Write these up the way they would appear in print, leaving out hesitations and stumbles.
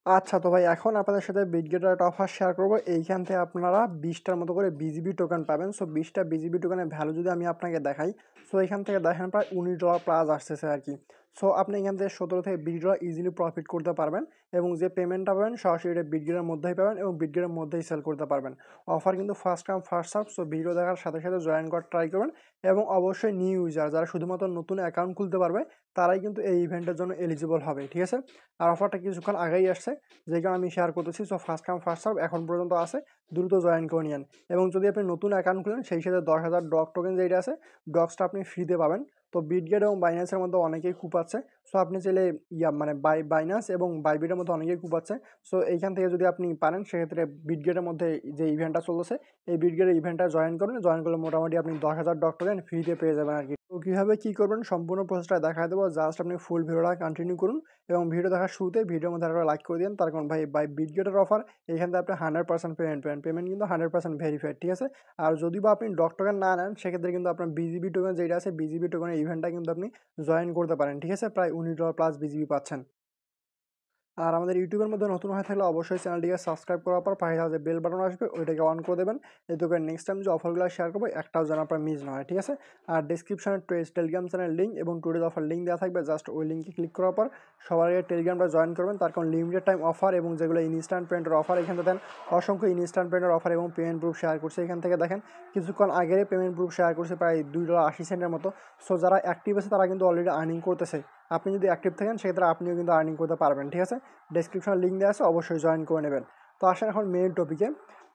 আচ্ছা, তো ভাই এখন আপনাদের সাথে বিটগেটের একটা অফার শেয়ার করবো। এইখান থেকে আপনারা 20টার মতো করে বিজিবি টোকেন পাবেন। সো 20টা বিজিবি টোকেনের ভ্যালু যদি আমি আপনাকে দেখাই, সো এখান থেকে দেখেন প্রায় $19 প্লাস আসতেছে আর কি। সো আপনি এখান থেকে 17 থেকে $20 ইজিলি প্রফিট করতে পারবেন এবং যে পেমেন্টটা পাবেন সরাসরি এটা বিটগেটের মধ্যেই পাবেন এবং বিটগেটের মধ্যেই সেল করতে পারবেন। অফার কিন্তু first come first serve. So video দেখার সাথে সাথে জয়েন করার ট্রাই করবেন এবং অবশ্যই নিউ ইউজার যারা শুধুমাত্র নতুন অ্যাকাউন্ট খুলতে পারবে তারাই কিন্তু এই ইভেন্টের জন্য এলিজিবল হবে, ঠিক আছে? আর অফারটা কিছুক্ষণ আগেই আসছে, যে কারণে আমি শেয়ার করতেছি। So first come first serve এখন পর্যন্ত আছে, দ্রুত জয়েন করে নিন। এবং যদি আপনি নতুন অ্যাকাউন্ট খুলেন সেই সাথে 10,000 ডগ টোকেন যেটা আছে, ডগসটা আপনি ফ্রিতে পাবেন। তো বিটগেট এবং বাইন্যান্সের মধ্যে অনেকেই কুপাচ্ছে। সো আপনি চাইলে মানে বাইন্যান্স এবং বাইবিটের মধ্যে অনেকেই কুপাচ্ছে। সো এইখান থেকে যদি আপনি পারেন সেক্ষেত্রে বিটগেটের মধ্যে যে ইভেন্টটা চলছে এই বিটগেটের ইভেন্টটা জয়েন করবেন। জয়েন করলে মোটামুটি আপনি 10,000 ডগ টোকেন ফ্রিতে পেয়ে যাবেন আর কি। তো কীভাবে কী করবেন সম্পূর্ণ প্রসেসটা দেখা দেবো। জাস্ট আপনি ফুল ভিডিওটা কন্টিনিউ করুন এবং ভিডিও দেখার শুরুতে ভিডিওর মধ্যে একটা লাইক করে দিন। তার কারণ ভাই বিটগেটের অফার, এখান থেকে আপনি 100% পেমেন্ট পাবেন। পেমেন্ট কিন্তু 100% ভেরিফাইড, ঠিক আছে? আর যদি বা আপনি ডগ টোকেন না নেন সেক্ষেত্রে কিন্তু আপনার বিজিবি টোকেন যেটা আছে বিজিবি টোকেনের ইভেন্টটা কিন্তু আপনি জয়েন করতে পারেন, ঠিক আছে? প্রায় $19 প্লাস বিজিবি পাচ্ছেন। আর আমাদের ইউটিউবের মধ্যে নতুন হয়ে থাকলে অবশ্যই চ্যানেলটিকে সাবস্ক্রাইব করার পর পাশে যে বেল বাটন আসবে ওইটাকে অন করে দেবেন, এতে করে নেক্সট টাইম যে অফারগুলো শেয়ার করবো একটাও যেন আপনার মিস না হয়, ঠিক আছে? আর ডিসক্রিপশনে টেলিগ্রাম চ্যানেল লিঙ্ক এবং টুডেজ অফার লিঙ্ক দেওয়া থাকবে। জাস্ট ওই লিঙ্কে ক্লিক করার পর সবার আগে টেলিগ্রামটা জয়েন করবেন। তার কারণ লিমিটেড টাইম অফার এবং যেগুলো ইনস্ট্যান্ট পেমেন্টের অফার, এখান থেকে দেন অসংখ্য ইনস্ট্যান্ট পেমেন্টের অফার এবং পেমেন্ট প্রুফ শেয়ার করছে। এখান থেকে দেখেন কিছুক্ষণ আগের পেমেন্ট প্রুফ শেয়ার করছে প্রায় $2.80 মতো। সো যারা অ্যাক্টিভ আছে তারা কিন্তু অলরেডি আর্নিং করতেছে। আপনি যদি অ্যাক্টিভ থাকেন সেক্ষেত্রে আপনিও কিন্তু আর্নিং করতে পারবেন, ঠিক আছে? ডেসক্রিপশনে লিঙ্ক দেওয়া আছে, অবশ্যই জয়েন করে নেবেন। তো আসেন এখন মেইন টপিকে।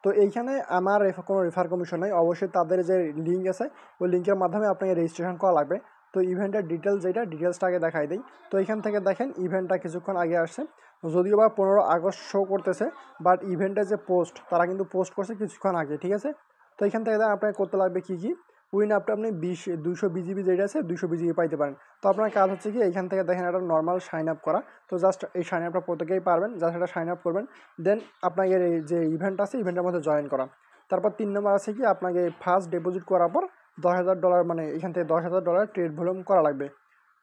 তো এইখানে আমার কোনো রেফার কমিশন নাই, অবশ্যই তাদের যে লিঙ্ক আছে ওই লিঙ্কের মাধ্যমে আপনাকে রেজিস্ট্রেশন করা লাগবে। তো ইভেন্টের ডিটেলস যেটা ডিটেলসটা আগে দেখাই দিই। তো এখান থেকে দেখেন ইভেন্টটা কিছুক্ষণ আগে আসছে, যদিও বা 15 আগস্ট শো করতেছে, বাট ইভেন্টের যে পোস্ট তারা কিন্তু পোস্ট করছে কিছুক্ষণ আগে, ঠিক আছে? তো এখান থেকে আপনাকে করতে লাগবে কী কী, উইন আপটা আপনি 200 বিজিবি যেটা আছে 200 বিজিবি পাইতে পারেন। তো আপনার কাজ হচ্ছে কি এখান থেকে দেখেন একটা নর্মাল সাইন আপ করা। তো জাস্ট এই সাইন আপটা প্রত্যেকেই পারবেন, জাস্ট একটা সাইন আপ করবেন। দেন আপনাকে এই যে ইভেন্ট আছে ইভেন্টের মধ্যে জয়েন করা। তারপর 3 নম্বর আছে কি আপনাকে ফার্স্ট ডিপোজিট করার পর $10,000 মানে এখান থেকে $10,000 ট্রেড ভলিউম করা লাগবে।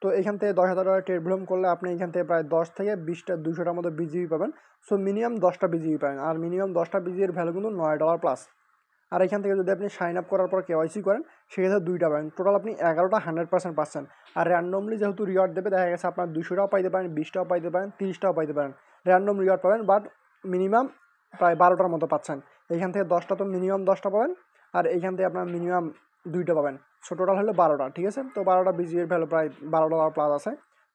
তো এখান থেকে $10,000 ট্রেড ভলিউম করলে আপনি এখান থেকে প্রায় 10 থেকে 20টা 200টার মতো বিজিবি পাবেন। সো মিনিমাম 10টা বিজিবি পাবেন, আর মিনিমাম 10টা বিজিবির ভ্যালু কিন্তু $9 প্লাস। আর এখান থেকে যদি আপনি সাইন আপ করার পর কেওয়াইসি করেন সেক্ষেত্রে 2টা পাবেন, টোটাল আপনি 11টা 100% পাচ্ছেন। আর র্যান্ডমলি যেহেতু রিওয়ার্ড দেবে, দেখা গেছে আপনার 200টাও পাইতে পারেন, 20টাও পাইতে পারেন, 30টাও পাইতে পারেন, র্যান্ডম রিওয়ার্ড পাবেন। বাট মিনিমাম প্রায় 12টার মতো পাচ্ছেন। এখান থেকে 10টা তো মিনিমাম 10টা পাবেন, আর এখান থেকে আপনার মিনিমাম 2টা পাবেন। সো টোটাল হলো 12টা, ঠিক আছে? তো 12টা বিজিএর ভ্যালু প্রায় $12 প্লাস আছে,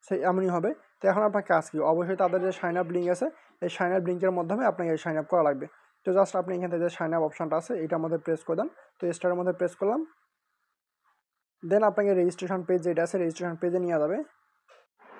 সেই এমনই হবে। তো এখন আপনার কাজ কি, অবশ্যই তাদের যে সাইন আপ লিঙ্ক আছে এই সাইন আপ লিঙ্কের মাধ্যমে আপনাকে সাইন আপ করা লাগবে। তো জাস্ট আপনি এখান থেকে যে সাইন আপ অপশনটা আছে এটার মধ্যে প্রেস করে দেন। তো স্টারের মধ্যে প্রেস করলাম, দেন আপনাকে রেজিস্ট্রেশন পেজ যেটা আছে রেজিস্ট্রেশন পেজে নিয়ে যাবে।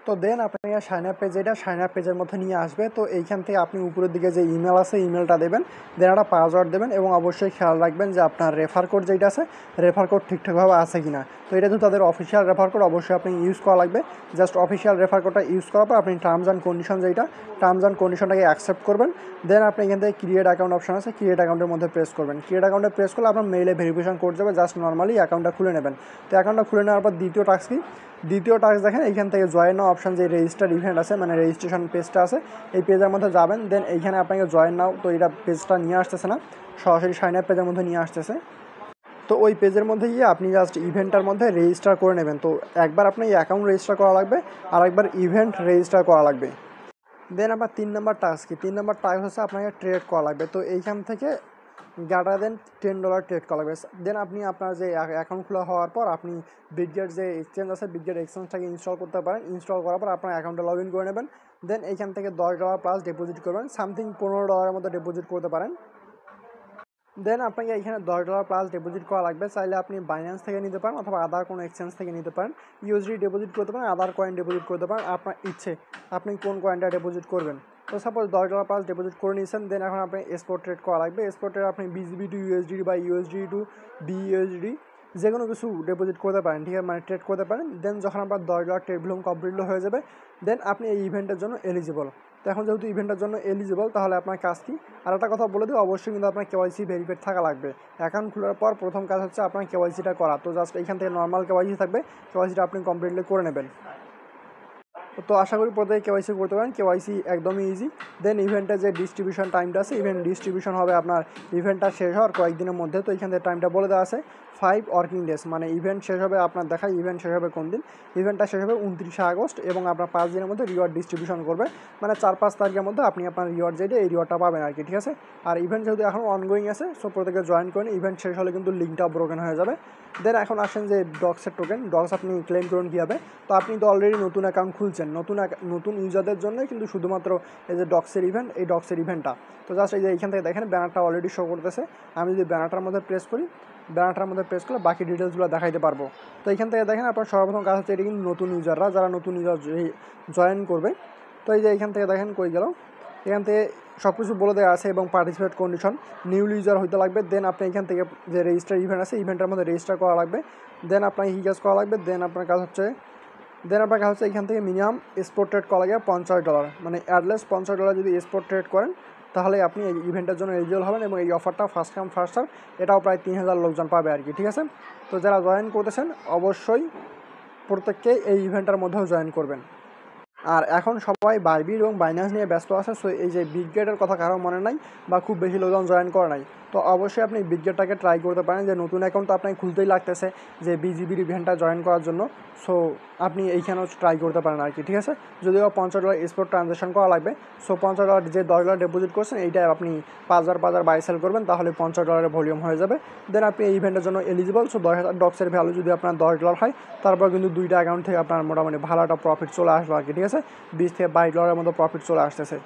তো দেন আপনাকে সাইন আপ পেজ, যেটা সাইন আপ পেজের মধ্যে নিয়ে আসবে। তো এইখান থেকে আপনি উপরের দিকে যে ইমেল আছে ইমেলটা দেবেন, দেন একটা পাসওয়ার্ড দেবেন এবং অবশ্যই খেয়াল রাখবেন যে আপনার রেফার কোড যেটা আছে রেফার কোড ঠিকঠাকভাবে আছে কি না। তো এটা তো তাদের অফিসিয়াল রেফার কোড, অবশ্যই আপনি ইউজ করা লাগবে। জাস্ট অফিসিয়াল রেফার কোডটা ইউজ করার পর আপনি টার্মস অ্যান্ড কন্ডিশন যেটা টার্মস অ্যান্ড কন্ডিশনটাকে অ্যাকসেপ্ট করবেন। দেন আপনি এখান থেকে ক্রিয়েট অ্যাকাউন্ট অপশন আছে, ক্রিয়েট অ্যাকাউন্টের মধ্যে প্রেস করবেন। ক্রিয়েট অ্যাকাউন্টে প্রেস করলে আপনার মেইলে ভেরিফিকেশন কোড যাবে, জাস্ট নর্মালি অ্যাকাউন্টটা খুলে নেবেন। তো অ্যাকাউন্টটা খুলে নেওয়ার পর দ্বিতীয় টাস্ক কি, দ্বিতীয় টাস্ক দেখেন এইখান থেকে জয়েন নাও অপশান যে রেজিস্টার ইভেন্ট আছে মানে রেজিস্ট্রেশন পেজটা আছে এই পেজের মধ্যে যাবেন। দেন এইখানে আপনাকে জয়েন নাও, তো এটা পেজটা নিয়ে আসতেছে না, সরাসরি সাইন আপ পেজের মধ্যে নিয়ে আসতেছে। তো ওই পেজের মধ্যে গিয়ে আপনি জাস্ট ইভেন্টটার মধ্যে রেজিস্টার করে নেবেন। তো একবার আপনার অ্যাকাউন্ট রেজিস্টার করা লাগবে আর একবার ইভেন্ট রেজিস্টার করা লাগবে। দেন আবার 3 নম্বর টাস্ক কি, 3 নম্বর টাস্ক হচ্ছে আপনাকে ট্রেড করা লাগবে। তো এইখান থেকে গ্রেটার দেন $10 ট্রেড করা লাগবে। দেন আপনি আপনার যে অ্যাকাউন্ট খোলা হওয়ার পর আপনি বিটগেট যে এক্সচেঞ্জ আছে বিটগেট এক্সচেঞ্জটাকে ইনস্টল করতে পারেন। ইনস্টল করার পর আপনার অ্যাকাউন্টে লগ ইন করে নেবেন। দেন এইখান থেকে $10 প্লাস ডিপোজিট করবেন, সামথিং $15 মতো ডিপোজিট করতে পারেন। দেন আপনাকে এখানে $10 প্লাস ডিপোজিট করা লাগবে। চাইলে আপনি বাইন্যান্স থেকে নিতে পারেন অথবা আদার কোনো এক্সচেঞ্জ থেকে নিতে পারেন। ইউএসডি ডিপোজিট করতে পারেন, আদার কয়েন ডিপোজিট করতে পারেন, আপনার ইচ্ছে আপনি কোন কয়েনটা ডিপোজিট করবেন। তো সাপোজ $10 প্লাস ডিপোজিট করে নিয়েছেন। দেন এখন আপনি স্পট ট্রেড করা লাগবে। স্পট ট্রেড আপনি বিজিবি টু ইউএসডি বা ইউএসডি টু বিইউএসডি যে কোনো কিছু ডিপোজিট করতে পারেন, ঠিক আছে? মানে ট্রেড করতে পারেন। দেন যখন আপনার $10 ট্রেড ভলিউম কমপ্লিট হয়ে যাবে, দেন আপনি এই ইভেন্টের জন্য এলিজিবল। তো এখন যেহেতু ইভেন্টের জন্য এলিজিবল তাহলে আপনার কাজ কি, আর একটা কথা বলে দিই, অবশ্যই কিন্তু আপনার কেওয়াইসি ভেরিফাইড থাকা লাগবে। অ্যাকাউন্ট খোলার পর প্রথম কাজ হচ্ছে আপনার কেওয়াইসিটা করা। তো জাস্ট এখান থেকে নর্মাল কেওয়াইসি থাকবে, কেওয়াইসিটা আপনি কমপ্লিটলি করে নেবেন। তো আশা করি প্রত্যেকে কেওয়াইসি করতে পারেন, কেওয়াইসি একদমই ইজি। দেন ইভেন্টের যে ডিস্ট্রিবিউশন টাইমটা আছে, ইভেন্ট ডিস্ট্রিবিউশন হবে আপনার ইভেন্টটা শেষ হওয়ার কয়েকদিনের মধ্যে। তো এখান থেকে টাইমটা বলে দেওয়া আছে 5 ওয়ার্কিং ডেজ, মানে ইভেন্ট শেষ হবে আপনার দেখায় ইভেন্ট শেষ হবে কোন দিন। ইভেন্টটা শেষ হবে 29শে আগস্ট এবং আপনার 5 দিনের মধ্যে রিওয়ার্ড ডিস্ট্রিবিউশন করবে, মানে 4-5 তারিখের মধ্যে আপনি আপনার রিওয়ার্ড যেটা এই রিওয়ার্ডটা পাবেন আর কি, ঠিক আছে। আর ইভেন্ট যেহেতু এখন অনগোয়িং আছে, সো প্রত্যেকে জয়েন করেন, ইভেন্ট শেষ হলে কিন্তু লিঙ্কটা ব্রোকেন হয়ে যাবে। দেন এখন আসেন যে ডক্সের টোকেন, ডক্স আপনি ক্লেম করুন কীভাবে। তো আপনি তো অলরেডি নতুন অ্যাকাউন্ট খুলছেন, নতুন ইউজারদের জন্যই কিন্তু শুধুমাত্র এই যে ডক্সের ইভেন্ট, এই ডক্সের ইভেন্টটা। তো জাস্ট এই যে এইখান থেকে দেখেন ব্যানারটা অলরেডি শো করতেছে। আমি যদি ব্যানারটার মধ্যে প্রেস করি, ব্যানারটার মধ্যে প্রেস করলে বাকি ডিটেলসগুলো দেখাইতে পারবো। তো এইখান থেকে দেখেন আপনার সর্বপ্রথম কাজ হচ্ছে, এটা কিন্তু নতুন ইউজাররা যারা নতুন ইউজার জয়েন করবে। তো এই যে এইখান থেকে দেখেন কই গেল, এখান থেকে সব কিছু বলে দেওয়া আছে এবং পার্টিসিপেট কন্ডিশন নিউ ইউজার হইতে লাগবে। দেন আপনি এখান থেকে যে রেজিস্টার ইভেন্ট আছে, ইভেন্টের মধ্যে রেজিস্টার করা লাগবে। দেন আপনার কাজ করা লাগবে। দেন আপনার কাজ হচ্ছে এখান থেকে মিনিমাম স্পট ট্রেড করা লাগে $50, মানে অ্যাটলিস্ট $50 যদি স্পট ট্রেড করেন তাহলে আপনি এই ইভেন্টের জন্য এলিজিবল হবেন। এবং এই অফারটা ফার্স্ট কাম ফার্স্ট সার্ভ, এটাও প্রায় 3000 লোকজন পাবে আর কি, ঠিক আছে। তো যারা জয়েন করতেছেন অবশ্যই প্রত্যেককে এই ইভেন্টের মধ্যেও জয়েন করবেন। আর এখন সবাই বাইবিট এবং বাইন্যান্স নিয়ে ব্যস্ত আছে, সো এই যে বিটগেটের কথা কারো মনে নাই বা খুব বেশি লোকজন জয়েন করে নাই। তো অবশ্যই আপনি বিটগেটটাকে ট্রাই করতে পারেন, যে নতুন অ্যাকাউন্ট তো আপনাকে খুলতেই লাগতেছে যে বিজিবির ইভেন্টটা জয়েন করার জন্য। সো আপনি এইখানেও ট্রাই করতে পারেন আর কি, ঠিক আছে। যদিও $50 স্পট ট্রানজ্যাকশন করা লাগবে। সো $50 যে $10 ডিপোজিট করছেন এইটা আপনি 5000 বাই সেল করবেন, তাহলে $50 ভলিউম হয়ে যাবে। দেন আপনি এই ইভেন্টের জন্য এলিজিবল। সো 10,000 ডক্সের ভ্যালু যদি আপনার $10 হয়, তারপর কিন্তু দুইটা অ্যাকাউন্ট থেকে আপনার মোটামুটি ভালো একটা প্রফিট চলে আসবে আর কি, ঠিক আছে। 20 থেকে $22 মতো প্রফিট চলে আসতেছে।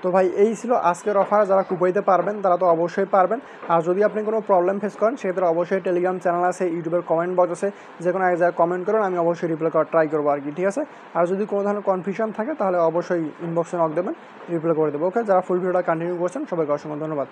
তো ভাই এই ছিল আজকের অফার। যারা কুপাইতে পারবেন তারা তো অবশ্যই পারবেন। আর যদি আপনি কোনো প্রবলেম ফেস করেন সেক্ষেত্রে অবশ্যই টেলিগ্রাম চ্যানেল আছে, ইউটিউবের কমেন্ট বক্স আছে, যে কোনো এক জায়গায় কমেন্ট করুন, আমি অবশ্যই রিপ্লাই করার ট্রাই করবো আর কি, ঠিক আছে। আর যদি কোনো ধরনের কনফিউশন থাকে তাহলে অবশ্যই ইনবক্সে নক দেবেন, রিপ্লাই করে দেবো। ওকে, যারা ফুল ভিডিওটা কন্টিনিউ করছেন সবাইকে অসংখ্য ধন্যবাদ।